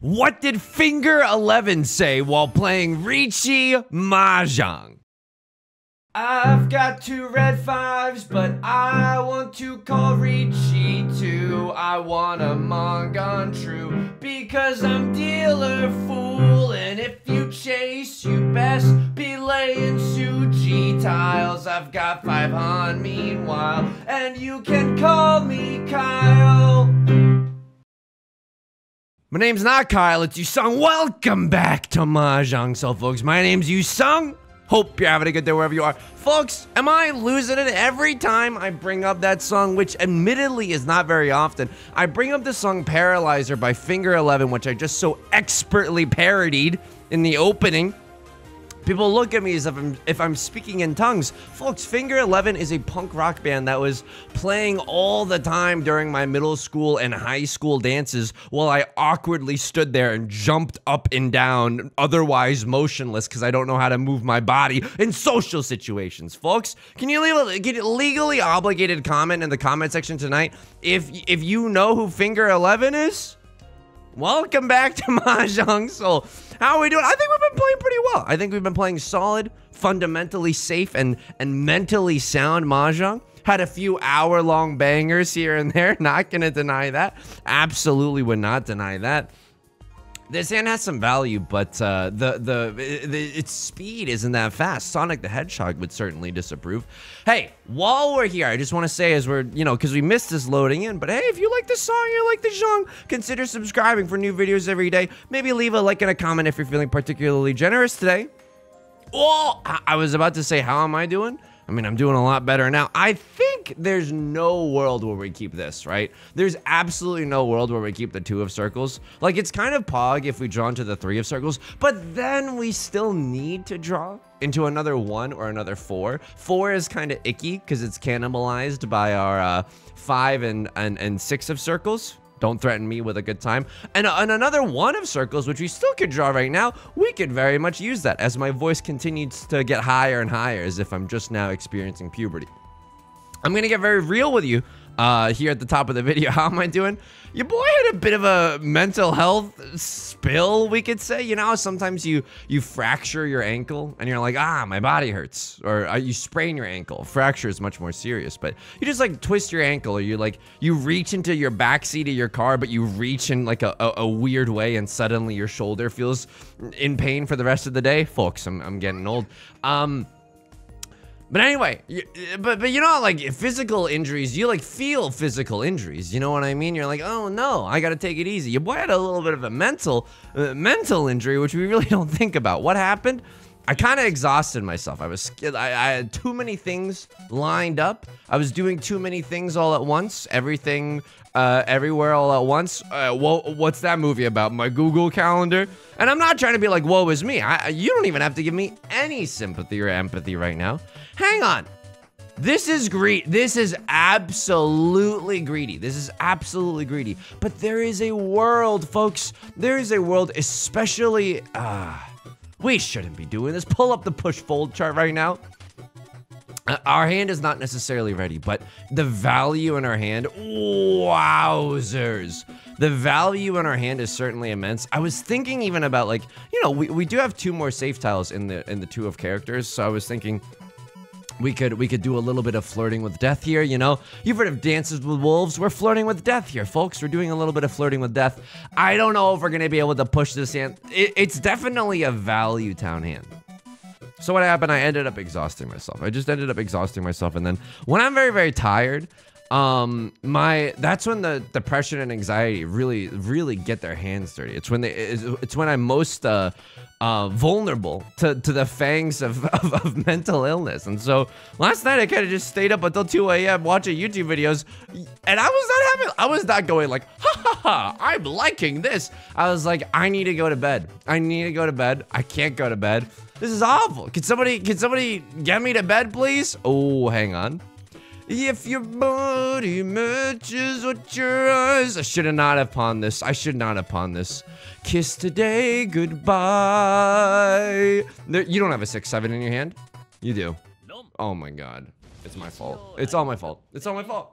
What did Finger 11 say while playing Riichi Mahjong? I've got 2 red 5s, but I want to call Riichi 2. I want a Mongon true, because I'm dealer fool. And if you chase, you best be laying Suji tiles. I've got 5 Han meanwhile, and you can call me Kyle. My name's not Kyle, it's Yusong. Welcome back to Mahjong Soul, folks. My name's Yusong. Hope you're having a good day wherever you are. Folks, am I losing it every time I bring up that song, which admittedly is not very often? I bring up the song Paralyzer by Finger 11, which I just so expertly parodied in the opening. People look at me as if I'm speaking in tongues. Folks, Finger 11 is a punk rock band that was playing all the time during my middle school and high school dances while I awkwardly stood there and jumped up and down, otherwise motionless because I don't know how to move my body in social situations. Folks, can you leave a legally obligated comment in the comment section tonight if you know who Finger 11 is? Welcome back to Mahjong Soul. How are we doing? I think we've been playing pretty well. I think we've been playing solid, fundamentally safe, and mentally sound Mahjong. Had a few hour-long bangers here and there. Not gonna deny that. Absolutely would not deny that. This hand has some value, but its speed isn't that fast. Sonic the Hedgehog would certainly disapprove. Hey, while we're here, I just want to say, as we're, because we missed this loading in, but hey, if you like this song, you like this song, consider subscribing for new videos every day. Maybe leave a like and a comment if you're feeling particularly generous today. Oh, I was about to say, how am I doing? I mean, I'm doing a lot better now. I think there's no world where we keep this, right? There's absolutely no world where we keep the 2 of circles. Like, it's kind of pog if we draw into the 3 of circles, but then we still need to draw into another 1 or another 4. 4 is kind of icky because it's cannibalized by our 5 and 6 of circles. Don't threaten me with a good time. And another 1 of circles, which we still could draw right now, we could very much use that as my voice continues to get higher and higher as if I'm just now experiencing puberty. I'm going to get very real with you here at the top of the video. How am I doing? Your boy had a bit of a mental health spill, we could say. You know how sometimes you fracture your ankle and you're like, my body hurts. Or you sprain your ankle. Fracture is much more serious, but you just like twist your ankle, or you reach into your backseat of your car, but you reach in like a weird way and suddenly your shoulder feels in pain for the rest of the day. Folks, I'm getting old. But anyway, but you know, like physical injuries, you like feel physical injuries. You know what I mean? You're like, oh no, I gotta take it easy. Your boy had a little bit of a mental injury, which we really don't think about. What happened? I kind of exhausted myself. I had too many things lined up. I was doing too many things all at once. Everything, everywhere all at once. What's that movie about? My Google Calendar? And I'm not trying to be like, woe is me. You don't even have to give me any sympathy or empathy right now. Hang on. This is greedy. This is absolutely greedy. This is absolutely greedy. But there is a world, folks. There is a world, especially... we shouldn't be doing this. Pull up the push-fold chart right now. Our hand is not necessarily ready, but the value in our hand, wowzers. The value in our hand is certainly immense. I was thinking even about, like, we do have 2 more safe tiles in the 2 of characters, so I was thinking we could do a little bit of flirting with death here, You've heard of Dances with Wolves. We're flirting with death here, folks. We're doing a little bit of flirting with death. I don't know if we're gonna be able to push this hand. It's definitely a value town hand. So what happened? I ended up exhausting myself. I just ended up exhausting myself, and then when I'm very, very tired, that's when the depression and anxiety really get their hands dirty. It's when I'm most vulnerable to the fangs of mental illness. And so last night I kind of just stayed up until 2 a.m. watching YouTube videos, and I was not going like, ha ha ha, I'm liking this. I was like, I need to go to bed. I need to go to bed. I can't go to bed. This is awful. Can somebody get me to bed, please? Oh, hang on. If your body matches what your eyes... I should not have pawned this. I should not have pawned this. Kiss today, goodbye. You don't have a 6-7 in your hand? You do. Oh my god. It's my fault. It's all my fault. It's all my fault.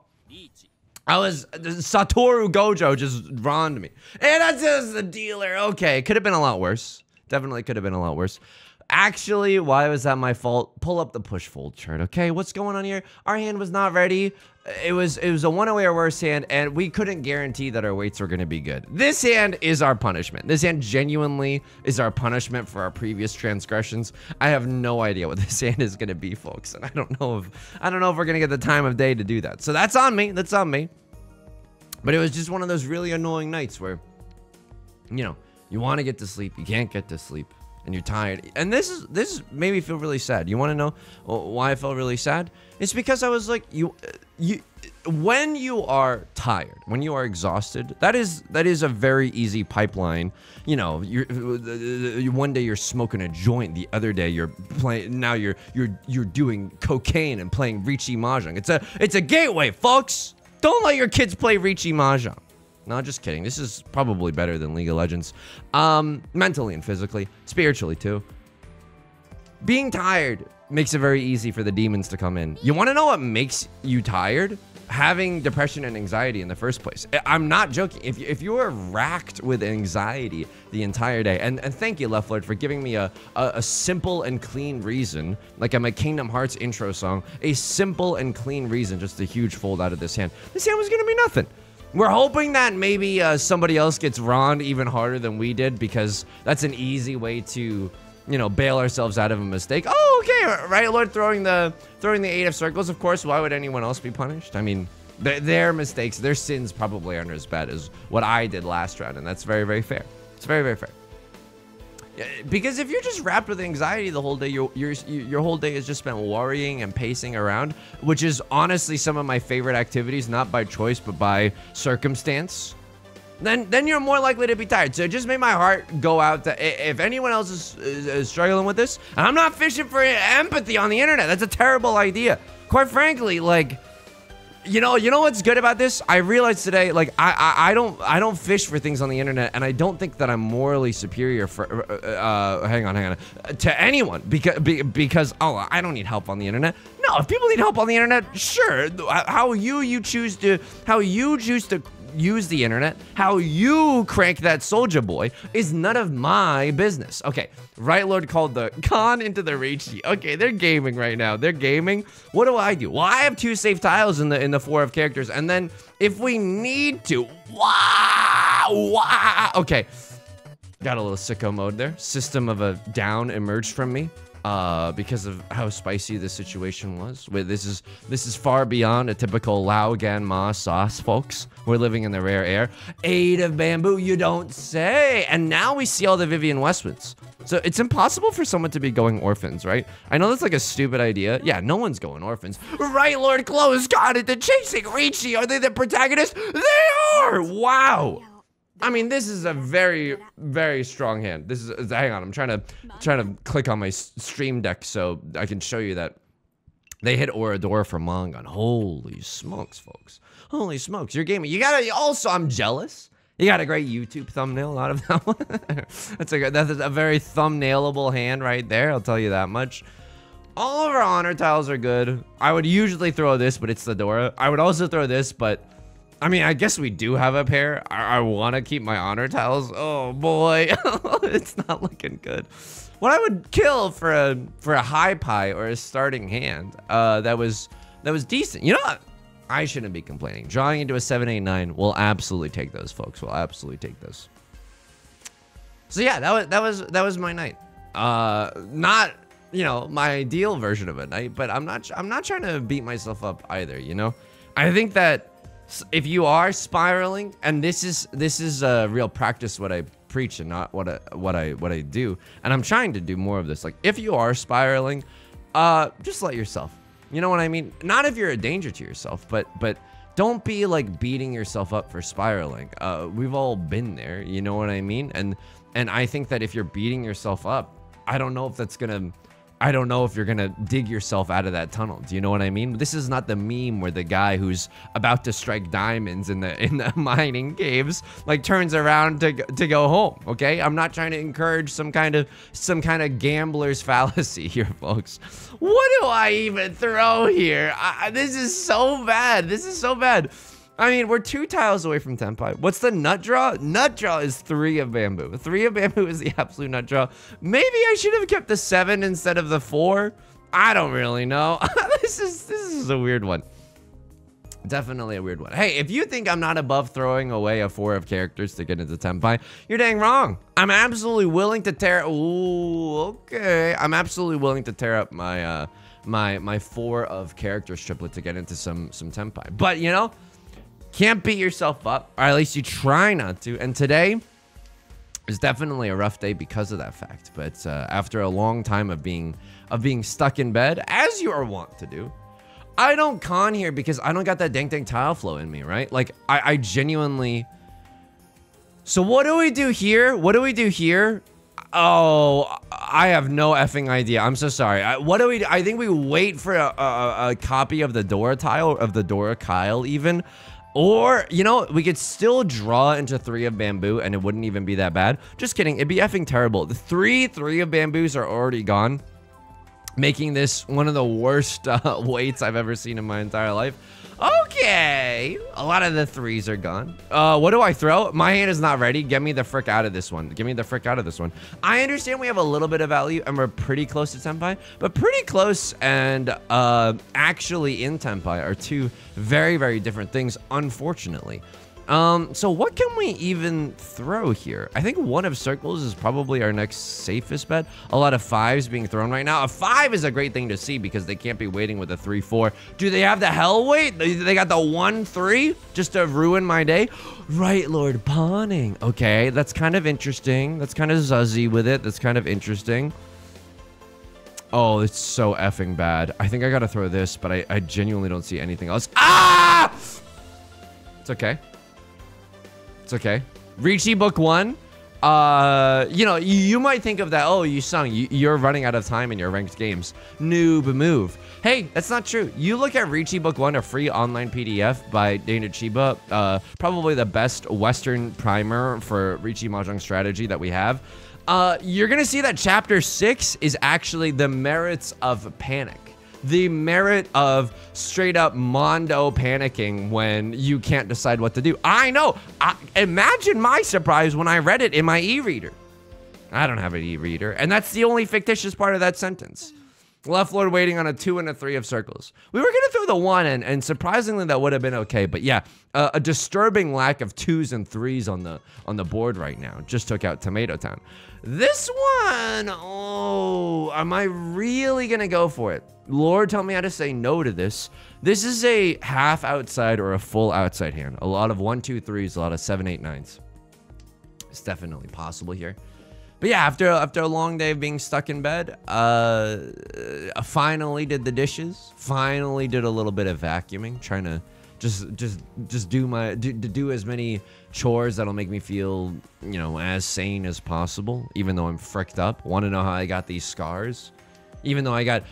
Satoru Gojo just wronged me. And that's just the dealer. Okay, could have been a lot worse. Definitely could have been a lot worse. Actually, why was that my fault? Pull up the push fold chart, okay? What's going on here? Our hand was not ready. It was a one-away or worse hand, and we couldn't guarantee that our weights were going to be good. This hand is our punishment. This hand genuinely is our punishment for our previous transgressions. I have no idea what this hand is going to be, folks, and I don't know if we're going to get the time of day to do that. So that's on me. That's on me. But it was just one of those really annoying nights where, you know, you want to get to sleep, you can't get to sleep, and you're tired. And this made me feel really sad. You want to know why I felt really sad? It's because I was like, when you are tired, when you are exhausted, that is a very easy pipeline. You know, one day you're smoking a joint, the other day you're playing. Now you're doing cocaine and playing Riichi Mahjong. It's a gateway, folks. Don't let your kids play Riichi Mahjong. No, just kidding. This is probably better than League of Legends. Mentally and physically. Spiritually, too. Being tired makes it very easy for the demons to come in. You want to know what makes you tired? Having depression and anxiety in the first place. I'm not joking. If you are racked with anxiety the entire day, and thank you, Left Lord, for giving me a simple and clean reason, like I'm a Kingdom Hearts intro song, a simple and clean reason, just a huge fold out of this hand. This hand was going to be nothing. We're hoping that maybe somebody else gets wronged even harder than we did, because that's an easy way to, you know, bail ourselves out of a mistake. Oh, okay, right, Lord, throwing the 8 of circles. Of course, why would anyone else be punished? I mean, their mistakes, their sins probably aren't as bad as what I did last round, and that's very, very fair. It's very, very fair. Because if you're just wrapped with anxiety the whole day, your whole day is just spent worrying and pacing around, which is honestly some of my favorite activities, not by choice, but by circumstance. Then you're more likely to be tired. So it just made my heart go out to, if anyone else is struggling with this, and I'm not fishing for empathy on the internet. That's a terrible idea. Quite frankly, like, you know what's good about this? I realized today, like, I don't fish for things on the internet, and I don't think that I'm morally superior for hang on to anyone because oh, I don't need help on the internet. No, if people need help on the internet, sure. How you choose to use the internet, how you crank that soldier boy is none of my business. Okay, Right Lord called the con into the Riichi. Okay, they're gaming right now. They're gaming. What do? Well, I have 2 safe tiles in the 4 of characters, and then if we need to, wow. Okay, got a little sicko mode there. System of a Down emerged from me. Because of how spicy the situation was. This is far beyond a typical Lao Gan Ma sauce, folks. We're living in the rare air. 8 of bamboo, you don't say. And now we see all the Vivian Westwoods. So it's impossible for someone to be going orphans, right? I know that's like a stupid idea. Yeah, no one's going orphans. Right, Lord Close got it. The chasing Riichi. Are they the protagonists? They are. Wow. I mean, this is a very, very strong hand. This is, hang on, I'm trying to click on my stream deck so I can show you that they hit Orador for Mongon. Holy smokes, folks. Holy smokes, you're gaming. You gotta, also, I'm jealous. You got a great YouTube thumbnail out of that one. That's a very thumbnailable hand right there, I'll tell you that much. All of our honor tiles are good. I would usually throw this, but it's the Dora. I would also throw this, but I mean, I guess we do have a pair. I want to keep my honor tiles. Oh boy, it's not looking good. What I would kill for a high pie or a starting hand that was decent. You know what? I shouldn't be complaining. Drawing into a 7-8-9, we'll absolutely take those, folks. We'll absolutely take those. So yeah, that was my night. Not, you know, my ideal version of a night, but I'm not trying to beat myself up either. You know, I think that if you are spiraling, and this is a real practice what I preach and not what I do, and I'm trying to do more of this. Like, if you are spiraling, just let yourself. You know what I mean? Not if you're a danger to yourself, but don't be like beating yourself up for spiraling. We've all been there. You know what I mean? And I think that if you're beating yourself up, I don't know if you're gonna dig yourself out of that tunnel. Do you know what I mean? This is not the meme where the guy who's about to strike diamonds in the mining caves like turns around to go home. Okay, I'm not trying to encourage some kind of gambler's fallacy here, folks. What do I even throw here? This is so bad. This is so bad. I mean, we're 2 tiles away from Tenpai. What's the nut draw? Nut draw is 3 of bamboo. 3 of bamboo is the absolute nut draw. Maybe I should have kept the 7 instead of the 4. I don't really know. This is a weird one. Definitely a weird one. Hey, if you think I'm not above throwing away a 4 of characters to get into Tenpai, you're dang wrong. I'm absolutely willing to tear. Ooh, okay. I'm absolutely willing to tear up my my 4 of characters triplet to get into some Tenpai. But you know, can't beat yourself up, or at least you try not to. And today is definitely a rough day because of that fact. But after a long time of being stuck in bed, as you are wont to do, I don't con here because I don't got that dang tile flow in me, right? Like I genuinely. So what do we do here? What do we do here? Oh, I have no effing idea. I'm so sorry. What do we do? I think we wait for a copy of the Dora tile, of the Dora Kyle even. Or, you know, we could still draw into 3 of bamboo and it wouldn't even be that bad. Just kidding. It'd be effing terrible. The 3 of bamboos are already gone, making this one of the worst weights I've ever seen in my entire life. Okay. A lot of the 3s are gone. What do I throw? My hand is not ready. Get me the frick out of this one. Get me the frick out of this one. I understand we have a little bit of value and we're pretty close to Tenpai, but pretty close and actually in Tenpai are 2 very, very different things, unfortunately. So what can we even throw here? I think 1 of circles is probably our next safest bet. A lot of 5s being thrown right now. A 5 is a great thing to see because they can't be waiting with a 3-4. Do they have the hell wait? They got the 1-3 just to ruin my day? Right, Lord Pawning. Okay, that's kind of interesting. That's kind of zuzzy with it. That's kind of interesting. Oh, it's so effing bad. I think I gotta throw this, but I genuinely don't see anything else. Ah! It's okay. It's okay. Riichi book 1. You know, you might think of that. Oh, you're running out of time in your ranked games. Noob move. Hey, that's not true. You look at Riichi book 1, a free online PDF by Dana Chiba. Probably the best Western primer for Riichi Mahjong strategy that we have. You're gonna see that chapter 6 is actually the merits of panic. The merit of straight up Mondo panicking when you can't decide what to do. I know. Imagine my surprise when I read it in my e-reader. I don't have an e-reader, and that's the only fictitious part of that sentence. Left Lord waiting on a 2 and a 3 of circles. We were gonna throw the 1 in, and surprisingly that would have been okay. But yeah, a disturbing lack of 2s and 3s on the board right now. Just took out Tomato Town. This one, oh, am I really gonna go for it? Lord, tell me how to say no to this. This is a half outside or a full outside hand. A lot of 1, 2, 3s, a lot of 7, 8, 9s. It's definitely possible here. But yeah, after a long day of being stuck in bed, finally did the dishes. Finally did a little bit of vacuuming, trying to just do as many chores that'll make me feel, you know, as sane as possible, even though I'm fricked up. Want to know how I got these scars? Even though I got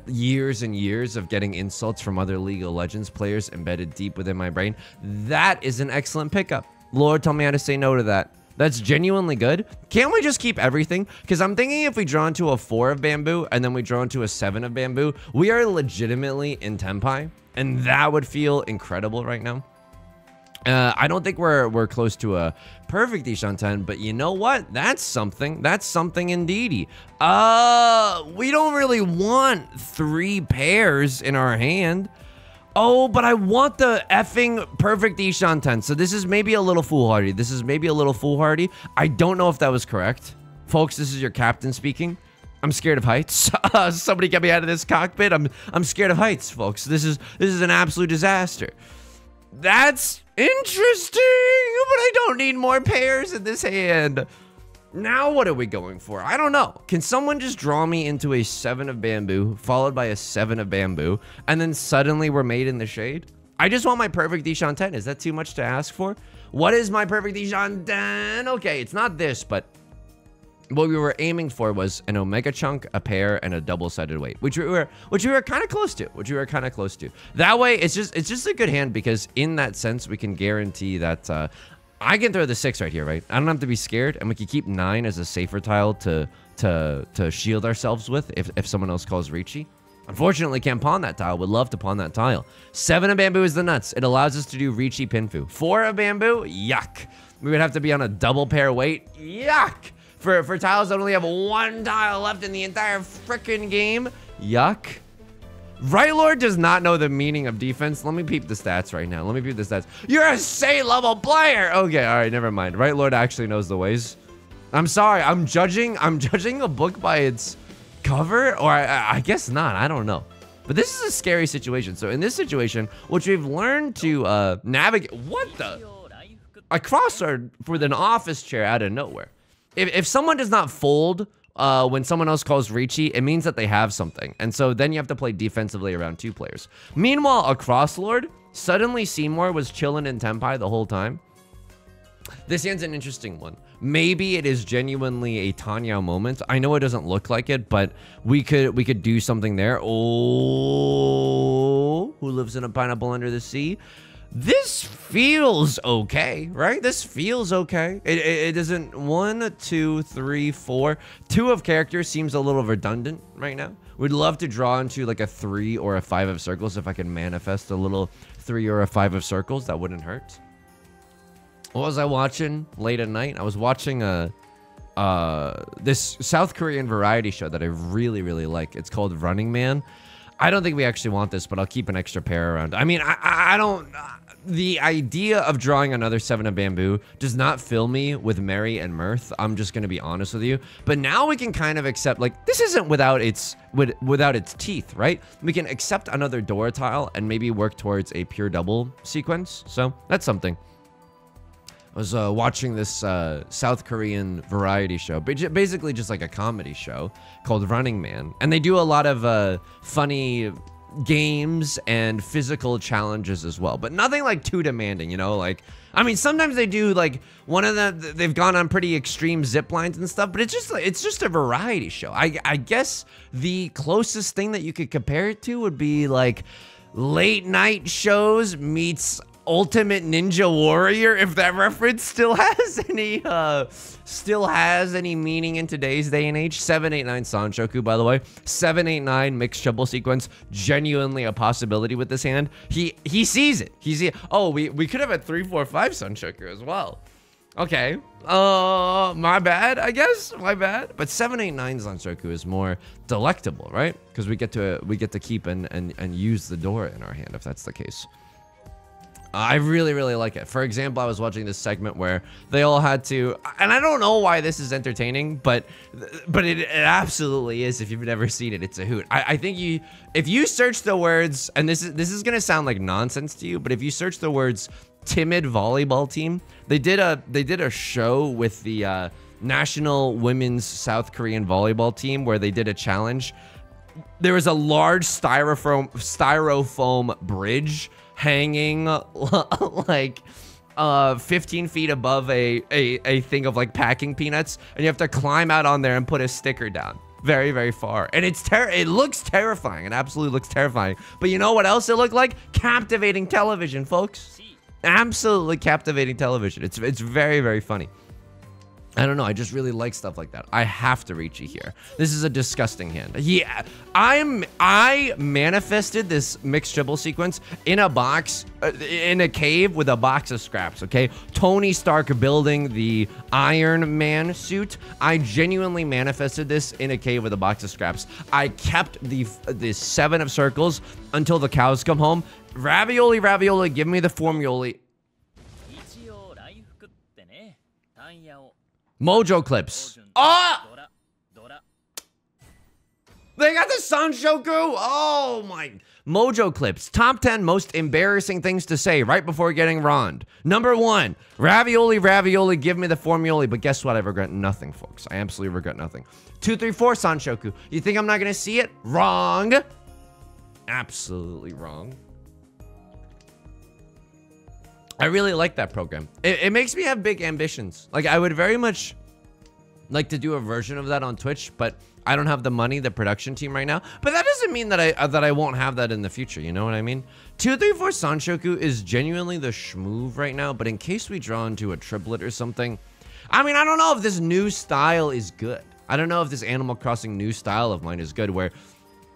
years and years of getting insults from other League of Legends players embedded deep within my brain. That is an excellent pickup. Lord, tell me how to say no to that. That's genuinely good. Can't we just keep everything? Because I'm thinking if we draw into a 4 of bamboo and then we draw into a 7 of bamboo, we are legitimately in Tenpai, and that would feel incredible right now. I don't think we're close to a perfect Ishan 10, but you know what? That's something. That's something indeedy. We don't really want 3 pairs in our hand. Oh, but I want the effing perfect Ishan 10. So this is maybe a little foolhardy. This is maybe a little foolhardy. I don't know if that was correct. Folks, this is your captain speaking. I'm scared of heights. Somebody get me out of this cockpit. I'm scared of heights, folks. This is an absolute disaster. That's interesting, but I don't need more pairs in this hand. Now what are we going for? I don't know. Can someone just draw me into a 7 of bamboo, followed by a 7 of bamboo, and then suddenly we're made in the shade? I just want my perfect Ishan 10. Is that too much to ask for? What is my perfect Ishan 10? Okay, it's not this, but what we were aiming for was an omega chunk, a pair, and a double-sided weight, which we were kind of close to. That way, it's just a good hand because in that sense, we can guarantee that I can throw the 6 right here, right? I don't have to be scared, and we can keep 9 as a safer tile to shield ourselves with if someone else calls Riichi. Unfortunately, can't pawn that tile. Would love to pawn that tile. 7 of bamboo is the nuts. It allows us to do Riichi Pinfu. 4 of bamboo, yuck. We would have to be on a double pair weight, yuck. For tiles that only have 1 tile left in the entire frickin' game, yuck. Right Lord does not know the meaning of defense. Let me peep the stats right now. Let me peep the stats. You're a C level player. Okay, all right, never mind. Right Lord actually knows the ways. I'm sorry, I'm judging a book by its cover, or I guess not, I don't know. But this is a scary situation. So in this situation, which we've learned to navigate, what the? A crossword for an office chair out of nowhere. If someone does not fold when someone else calls Riichi, it means that they have something. And so then you have to play defensively around 2 players. Meanwhile, a crosslord, suddenly Seymour was chilling in Tenpai the whole time. This hand's an interesting one. Maybe it is genuinely a Tenhou moment. I know it doesn't look like it, but we could do something there. Oh, who lives in a pineapple under the sea? This feels okay, right? This feels okay. It isn't 1, 2, 3, 4. 2 of characters seems a little redundant right now. We'd love to draw into like a 3 or a 5 of circles. If I can manifest a little 3 or a 5 of circles, that wouldn't hurt. What was I watching late at night? I was watching this South Korean variety show that I really, really like. It's called Running Man. I don't think we actually want this, but I'll keep an extra pair around. I mean, I don't... The idea of drawing another 7 of bamboo does not fill me with merry and mirth. I'm just going to be honest with you. But now we can kind of accept, like, this isn't without its teeth, right? We can accept another door tile and maybe work towards a pure double sequence. So that's something. I was watching this South Korean variety show, basically just like a comedy show called Running Man. And they do a lot of funny games and physical challenges as well, but nothing like too demanding, you know? Like, I mean, sometimes they do like one of them, they've gone on pretty extreme zip lines and stuff, but it's just a variety show. I guess the closest thing that you could compare it to would be like late night shows meets Ultimate Ninja Warrior, if that reference still has any meaning in today's day and age. 789 Sanshoku, by the way. 789 mixed triple sequence, genuinely a possibility with this hand. He sees it. Oh, we could have a 345 Sanshoku as well. Okay. My bad, I guess. My bad. But 789 Sanshoku is more delectable, right? Because we get to keep and use the door in our hand if that's the case. I really, really like it. For example, I was watching this segment where they all had to, and I don't know why this is entertaining, but it absolutely is. If you've never seen it, it's a hoot. I think if you search the words, and this is gonna sound like nonsense to you, but if you search the words timid volleyball team, they did a show with the national women's South Korean volleyball team where they did a challenge. There was a large styrofoam bridge hanging like 15 feet above a thing of like packing peanuts, and you have to climb out on there and put a sticker down very, very far. And it looks terrifying. It absolutely looks terrifying. But you know what else it looked like? Captivating television, folks. Absolutely captivating television. It's very, very funny. I don't know. I just really like stuff like that. I have to Riichi here. This is a disgusting hand. Yeah, I manifested this mixed triple sequence in a box, in a cave with a box of scraps. Okay, Tony Stark building the Iron Man suit. I genuinely manifested this in a cave with a box of scraps. I kept the 7 of circles until the cows come home. Ravioli, ravioli, give me the formuli. Mojo clips. Ah! They got the Sanshoku. Oh my. Mojo clips. Top 10 most embarrassing things to say right before getting ronned. Number 1, ravioli, ravioli, give me the formuli. But guess what? I regret nothing, folks. I absolutely regret nothing. 2, 3, 4 Sanshoku. You think I'm not going to see it? Wrong. Absolutely wrong. I really like that program. It makes me have big ambitions. Like, I would very much like to do a version of that on Twitch, but I don't have the money, the production team right now. But that doesn't mean that I won't have that in the future. You know what I mean? 2, 3, 4 Sanshoku is genuinely the schmoove right now. But in case we draw into a triplet or something, I mean, I don't know if this new style is good. I don't know if this Animal Crossing new style of mine is good, where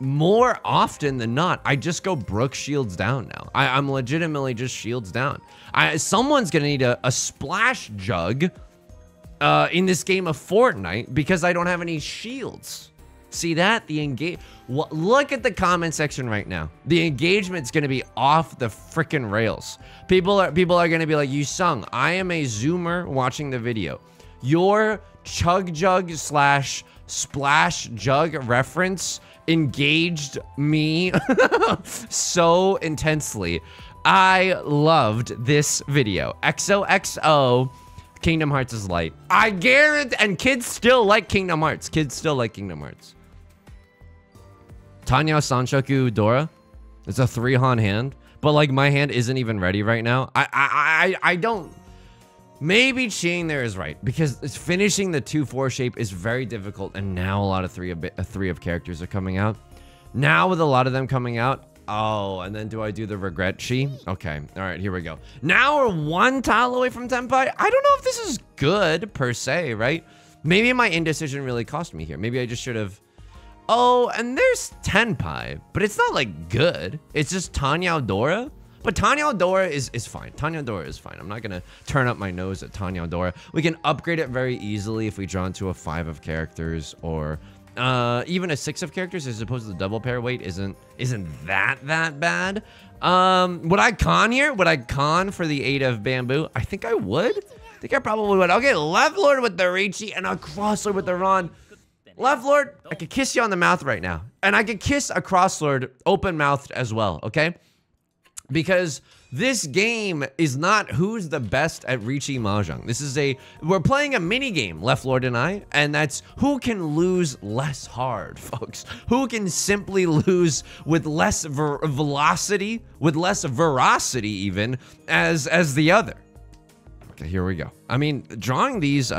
more often than not, I just go Brook shields down now. I'm legitimately just shields down. Someone's gonna need a splash jug in this game of Fortnite because I don't have any shields. See that? The engage. Look at the comment section right now. The engagement's gonna be off the freaking rails. People are gonna be like, Yusong, I am a zoomer watching the video. Your chug jug slash splash jug reference engaged me so intensely. I loved this video. XOXO. Kingdom Hearts is light. I guarantee, and kids still like Kingdom Hearts. Kids still like Kingdom Hearts. Tenhou Sanshoku Dora. It's a 3-Han hand, but like my hand isn't even ready right now. I don't. Maybe cheating there is right because it's finishing the 2-4 shape is very difficult, and now a lot of three of characters are coming out. Now with a lot of them coming out. Oh, and then do I do the regret chi? Okay, all right, here we go. Now we're 1 tile away from Tenpai. I don't know if this is good per se, right? Maybe my indecision really cost me here. Maybe I just should have. Oh, and there's Tenpai, but it's not like good. It's just Tenhou Dora. But Tenhou Dora is fine. Tenhou Dora is fine. I'm not gonna turn up my nose at Tenhou Dora. We can upgrade it very easily if we draw into a 5 of characters or even a 6 of characters as opposed to the double pair weight isn't that bad. Would I con here? Would I con for the 8 of bamboo? I think I would. I think I probably would. Okay, left lord with the Riichi and a cross lord with the Ron. Left lord, I could kiss you on the mouth right now. And I could kiss a cross lord open mouthed as well, okay? Because this game is not who's the best at Riichi Mahjong. This is we're playing a mini game, Left Lord and I, and that's who can lose less hard, folks. Who can simply lose with less velocity, with less veracity even, as the other. Okay, here we go. I mean, drawing these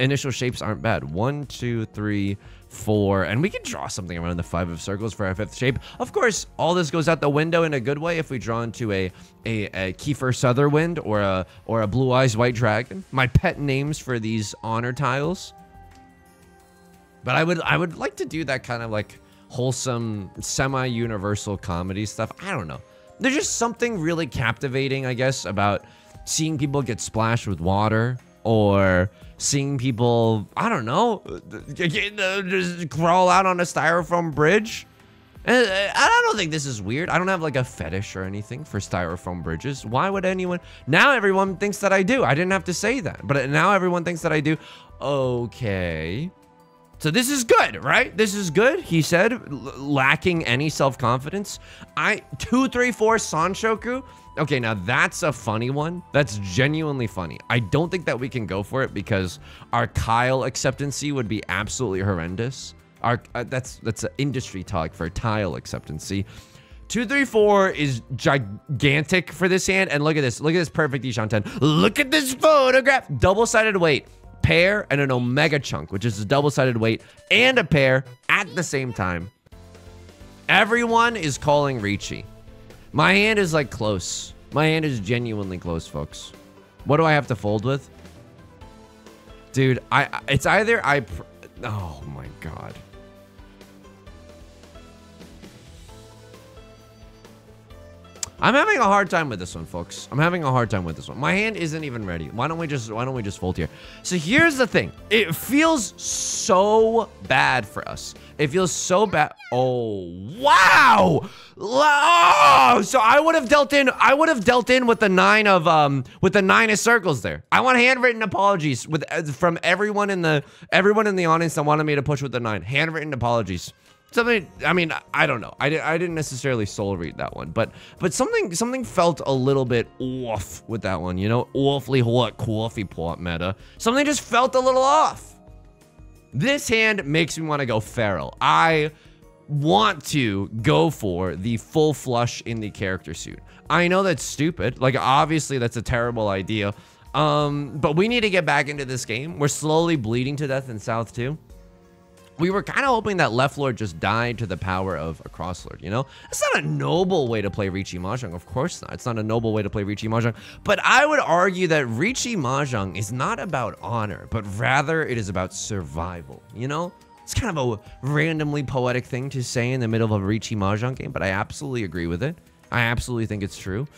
initial shapes aren't bad. 1, 2, 3, 4, and we can draw something around the 5 of circles for our 5th shape. Of course, all this goes out the window in a good way if we draw into a Kiefer Sutherland or a Blue Eyes White Dragon. My pet names for these honor tiles. But I would like to do that kind of like wholesome, semi-universal comedy stuff. I don't know. There's just something really captivating, I guess, about seeing people get splashed with water or seeing people, I don't know, just crawl out on a styrofoam bridge. And I don't think this is weird. I don't have like a fetish or anything for styrofoam bridges. Why would anyone? Now everyone thinks that I do. I didn't have to say that, but now everyone thinks that I do. Okay. So this is good, right? This is good, he said, lacking any self-confidence. 2, 3, 4 Sanshoku. Okay, now that's a funny one. That's genuinely funny. I don't think that we can go for it because our Kyle acceptancy would be absolutely horrendous. That's an industry talk for tile acceptancy. 2, 3, 4 is gigantic for this hand, and look at this. Look at this perfect Ishan 10. Look at this photograph. Double-sided weight. Pair and an omega chunk, which is a double-sided weight and a pair at the same time. Everyone is calling Riichi. My hand is like close. My hand is genuinely close, folks. What do I have to fold with? Dude, it's either oh my God. I'm having a hard time with this one, folks. I'm having a hard time with this one. My hand isn't even ready. Why don't we just fold here? So here's the thing. It feels so bad for us. It feels so bad. Oh, wow. Oh, so I would have dealt in with the 9 of circles there. I want handwritten apologies from everyone in the audience that wanted me to push with the 9. Handwritten apologies. Something, I mean, I don't know. I didn't necessarily soul read that one, but something felt a little bit off with that one, you know? Awfully hot coffee pot meta. Something just felt a little off. This hand makes me want to go feral. I want to go for the full flush in the character suit. I know that's stupid. Like, obviously that's a terrible idea. But we need to get back into this game. We're slowly bleeding to death in South 2. We were kind of hoping that Left Lord just died to the power of a Cross Lord, you know? It's not a noble way to play Riichi Mahjong, of course not. It's not a noble way to play Riichi Mahjong. But I would argue that Riichi Mahjong is not about honor, but rather it is about survival, you know? It's kind of a randomly poetic thing to say in the middle of a Riichi Mahjong game, but I absolutely agree with it. I absolutely think it's true.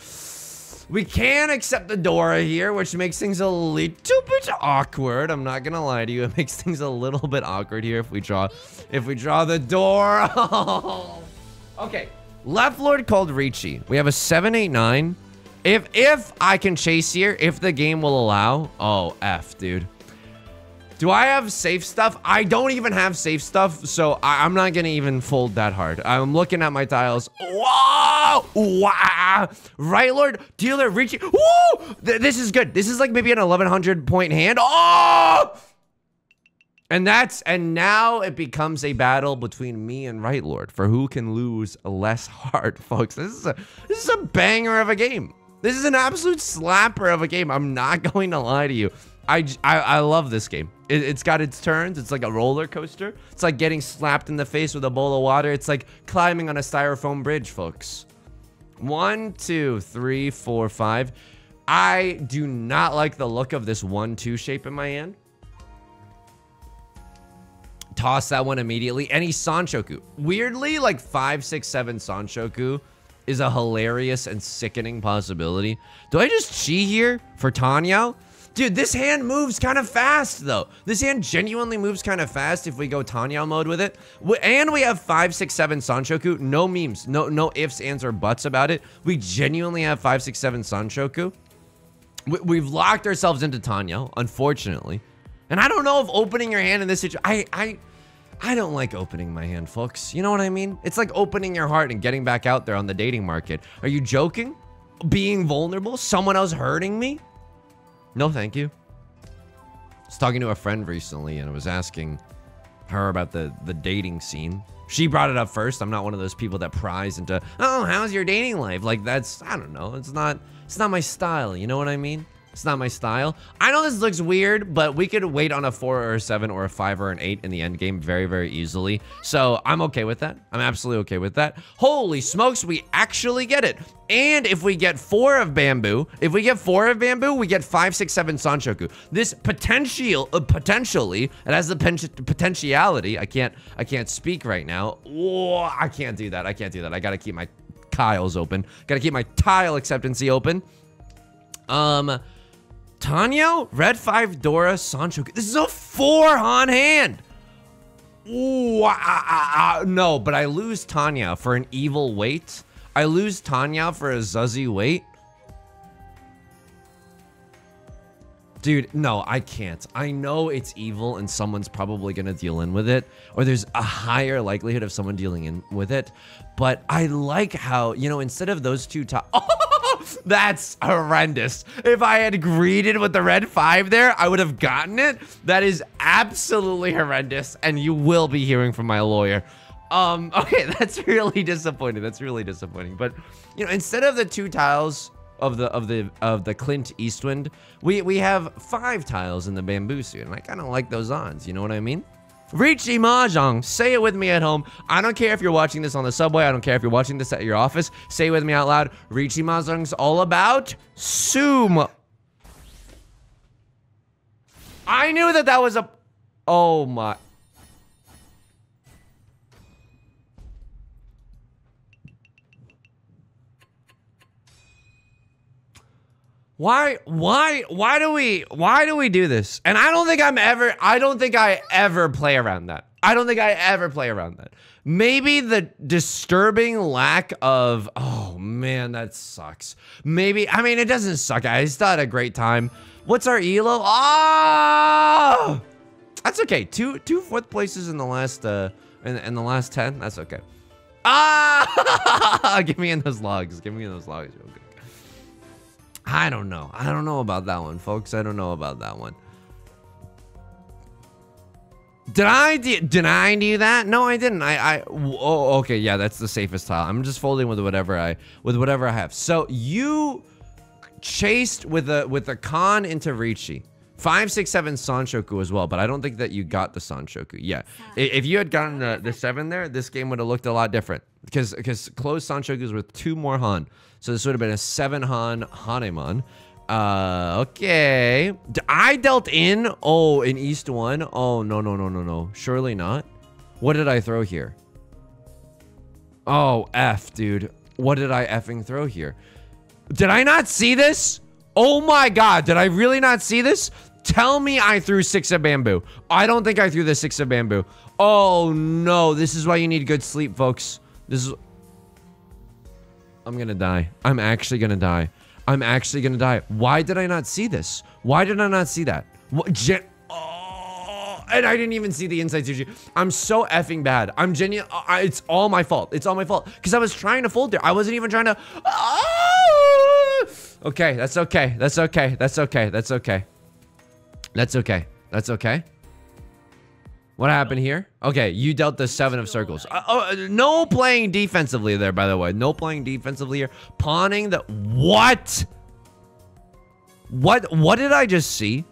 We can accept the Dora here, which makes things a little bit awkward. I'm not gonna lie to you. It makes things a little bit awkward here if we draw the Dora. Okay, left lord called Riichi. We have a 789. If I can chase here, if the game will allow. Oh, F, dude. Do I have safe stuff? I don't even have safe stuff, so I'm not gonna even fold that hard. I'm looking at my tiles. Whoa! Wow! Right lord, dealer, Riichi. Woo! This is good. This is like maybe an 1100 point hand. Oh! And now it becomes a battle between me and right lord for who can lose less hard, folks. This is a banger of a game. This is an absolute slapper of a game. I'm not going to lie to you. I love this game. It's got its turns. It's like a roller coaster. It's like getting slapped in the face with a bowl of water. It's like climbing on a styrofoam bridge, folks. 1, 2, 3, 4, 5. I do not like the look of this 1-2 shape in my hand. Toss that one immediately. Any Sanshoku. Weirdly, like 5, 6, 7 Sanshoku is a hilarious and sickening possibility. Do I just chi here for Tenhou? Dude, this hand moves kind of fast, though. This hand genuinely moves kind of fast if we go Tenhou mode with it. And we have 5, 6, 7 Sanshoku. No memes. No ifs, ands, or buts about it. We genuinely have 5, 6, 7 Sanshoku. We've locked ourselves into Tenhou, unfortunately. And I don't know if opening your hand in this situation... I don't like opening my hand, folks. You know what I mean? It's like opening your heart and getting back out there on the dating market. Are you joking? Being vulnerable? Someone else hurting me? No, thank you. I was talking to a friend recently and I was asking her about the dating scene. She brought it up first. I'm not one of those people that pries into, oh, how's your dating life? Like that's, I don't know. It's not my style. You know what I mean? It's not my style. I know this looks weird, but we could wait on a 4 or a 7 or a 5 or an 8 in the end game very, very easily. So I'm okay with that. I'm absolutely okay with that. Holy smokes, we actually get it. And if we get 4 of bamboo, we get 5, 6, 7 Sanshoku. This potentially, it has the potentiality. I can't speak right now. Oh, I can't do that. I gotta keep my tiles open. Gotta keep my tile acceptancy open. Tenhou, red 5, Dora, Sanshoku. This is a 4 on hand. Ooh, no, but I lose Tenhou for an evil wait. I lose Tenhou for a Zuzzy wait. Dude, no, I can't. I know it's evil and someone's probably gonna deal in with it, or there's a higher likelihood of someone dealing in with it, but I like how, you know, instead of those two that's horrendous. If I had greeted with the red 5 there, I would have gotten it. That is absolutely horrendous, and you will be hearing from my lawyer. Okay, that's really disappointing. That's really disappointing. But, you know, instead of the 2 tiles of the Clint Eastwind, we have 5 tiles in the bamboo suit, and I kind of like those ons. You know what I mean? Riichi Mahjong, say it with me at home. I don't care if you're watching this on the subway. I don't care if you're watching this at your office. Say it with me out loud. Riichi Mahjong's all about sumo. I knew that was a... Oh my... Why do we do this? And I don't think I ever play around that. Maybe the disturbing lack of, oh man, that sucks. Maybe, I mean, it doesn't suck. I still had a great time. What's our elo? Ah, that's okay. Two fourth places in the last, in the last 10. That's okay. Ah, give me in those logs. Give me in those logs. Okay. I don't know. I don't know about that one, folks. I don't know about that one. Did I do that? No, I didn't. Oh, okay. Yeah, that's the safest tile. I'm just folding with whatever I have. So you chased with the con into Riichi. 5, 6, 7 Sanshoku as well, but I don't think that you got the Sanshoku. Yeah, if you had gotten the 7 there, this game would have looked a lot different because closed Sanshokus with 2 more Han. So this would have been a 7 Han Hanemon. Okay. I dealt in. Oh, in East 1. Oh, no. Surely not. What did I throw here? Oh, F, dude. What did I effing throw here? Did I not see this? Oh my god, did I really not see this? Tell me I threw 6 of bamboo. I don't think I threw the 6 of bamboo. Oh no, this is why you need good sleep, folks. This is... I'm gonna die. I'm actually gonna die. I'm actually gonna die. Why did I not see this? Why did I not see that? What, oh, and I didn't even see the inside sushi. I'm so effing bad. I'm genuine. It's all my fault. It's all my fault. Because I was trying to fold there. I wasn't even trying to... Okay, that's okay. That's okay. That's okay. That's okay. That's okay. That's okay. What happened here? Okay, you dealt the 7 of circles. No playing defensively there, by the way. No playing defensively here. Pawning the... What? What did I just see?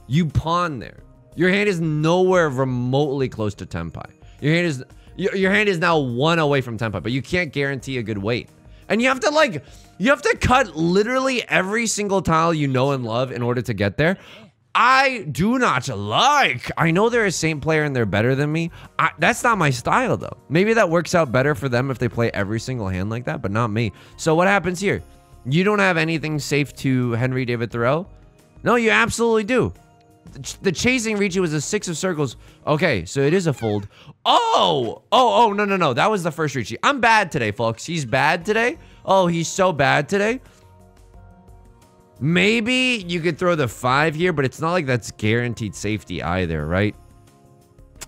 You pawn there. Your hand is nowhere remotely close to tenpai. Your hand is now 1 away from tenpai, but you can't guarantee a good weight. And you have to cut literally every single tile you know and love in order to get there. I do not like. I know they're a Saint player and they're better than me. That's not my style though. Maybe that works out better for them if they play every single hand like that, but not me. So what happens here? You don't have anything safe to Henry David Thoreau? No, you absolutely do. The chasing Riichi was a 6 of circles. Okay, so it is a fold. Oh, no. That was the first Riichi. I'm bad today, folks. He's bad today. Oh, he's so bad today. Maybe you could throw the 5 here, but it's not like that's guaranteed safety either, right?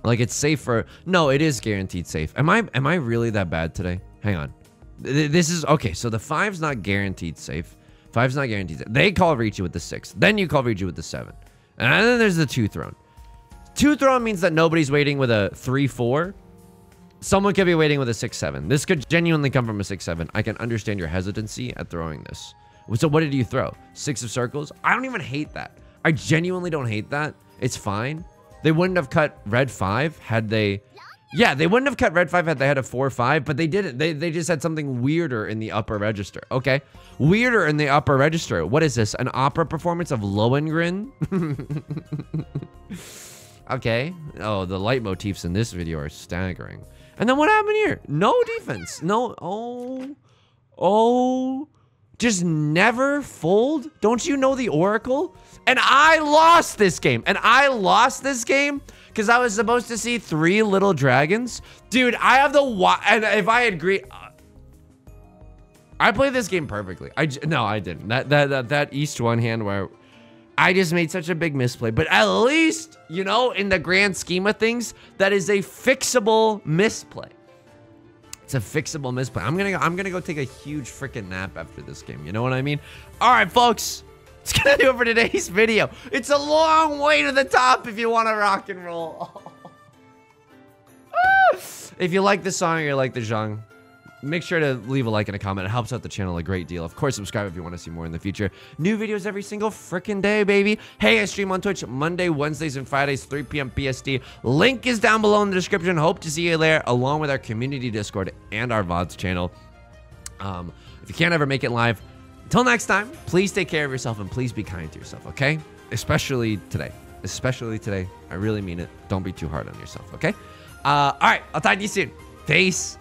Like it's safe for... No, it is guaranteed safe. Am I really that bad today? Hang on. This is... Okay, so the 5's not guaranteed safe. 5's not guaranteed safe. They call Riichi with the 6. Then you call Riichi with the 7. And then there's the 2 thrown. 2 thrown means that nobody's waiting with a 3-4. Someone could be waiting with a 6-7. This could genuinely come from a 6-7. I can understand your hesitancy at throwing this. So what did you throw? 6 of circles? I don't even hate that. I genuinely don't hate that. It's fine. They wouldn't have cut red 5 had they... Yeah, they wouldn't have cut red 5 had they had a 4-5, but they didn't. They just had something weirder in the upper register. Okay. Weirder in the upper register. What is this? An opera performance of Lohengrin? Okay. Oh, the leitmotifs in this video are staggering. And then what happened here? No defense. No. Oh. Just never fold? Don't you know the Oracle? And I lost this game. Because I was supposed to see 3 little dragons. Dude, I have the... And if I had agreed... I played this game perfectly. No, I didn't. That East 1 hand where I just made such a big misplay. But at least, you know, in the grand scheme of things, that is a fixable misplay. It's a fixable misplay. I'm gonna go take a huge freaking nap after this game. You know what I mean? All right, folks. It's gonna do it for today's video. It's a long way to the top if you want to rock and roll. If you like this song or you like the genre, make sure to leave a like and a comment. It helps out the channel a great deal. Of course, subscribe if you want to see more in the future. New videos every single freaking day, baby. Hey, I stream on Twitch Monday, Wednesdays, and Fridays, 3 p.m. PST. Link is down below in the description. Hope to see you there, along with our community Discord and our VODs channel. If you can't ever make it live, until next time, please take care of yourself and please be kind to yourself, okay? Especially today. Especially today. I really mean it. Don't be too hard on yourself, okay? All right, I'll talk to you soon. Peace.